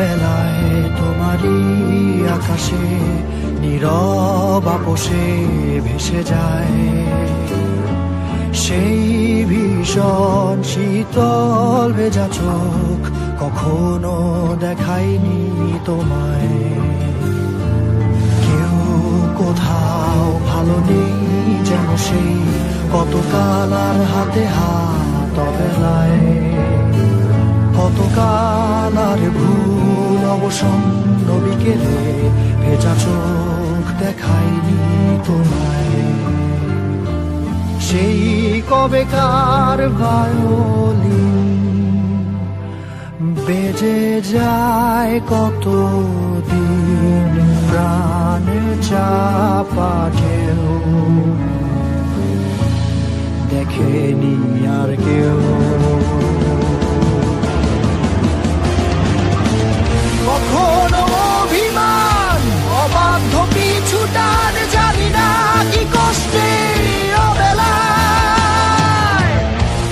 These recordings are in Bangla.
অবেলায় তোমারই আকাশে নীরব আপোষে ভেসে যায় সেই ভীষণ শীতল ভেজা চোখ, কখনো দেখায়নি তোমায়। কেউ কোথাও ভালো নেই যেন সেই কতকাল আর হাতে হাত অবেলায়, কতকাল আর ভুল অবসন্ন বিকেলে ভেজা চোখ দেখায়নি তোমায়। সেই কবেকার ভায়োলিন বেজে যায় কতদিন, প্রাণে চাপা ঢেউ দেখেনি আর কেউ। কখনো অভিমান অবাধ্য পিছুটান, জানি না কি কষ্টে অবেলায়,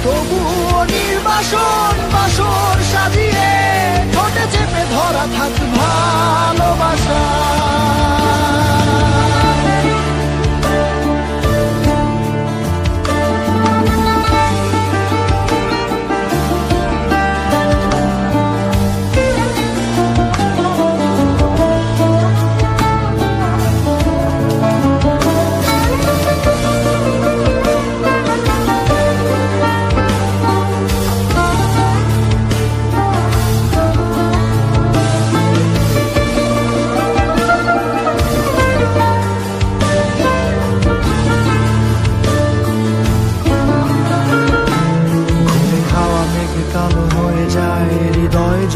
তবুও নির্বাসন বাসর সাজিয়ে ঠোঁটে চেপে ধরা থাক ভালোবাসা।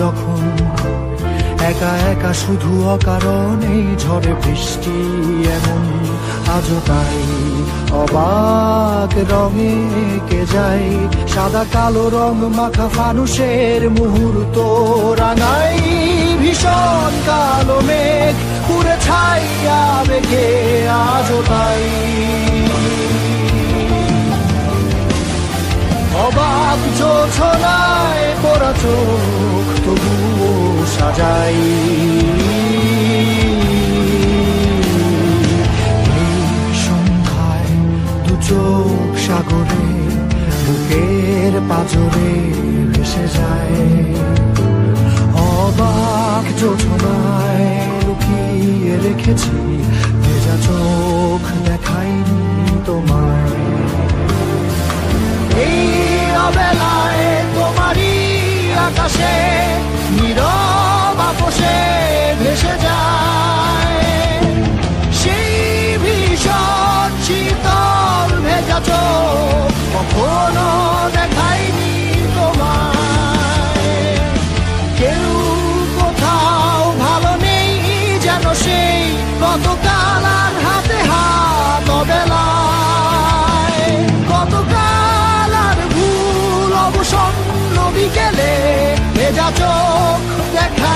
যখন একা একা শুধু অকারণে ঝড়ে বৃষ্টি এমন, আজও তাই অবাক রঙে কে যায় সাদা কালো রং মাখা ফানুষের মুহূর্ত রাঙাই। ভীষণ কালো মেঘ পুরে ছাইয়া বেগে আজও তাই অবাক জোছনায় পড়া চোখ তবুও সাজাই। এই সন্ধ্যায় দু চোখ সাগরে বুকের পাজরে ভেসে যায়, অবাক জোছনায় লুকিয়ে রেখেছি ভেজা চোখ দেখাইনি তোমায়। এই অবেলায় তোমারই আকাশে নীরব আপোষে ভেসে যায় সেই ভীষণ শীতল ভেজা চোখ, কখনো দেখায়নি তোমায়। কেউ কোথাও ভালো নেই যেন সেই কতকাল আর হাতে হাত অবেলায়, কতকাল অবসন্ন বিকেলে ভেজা চোখ দেখা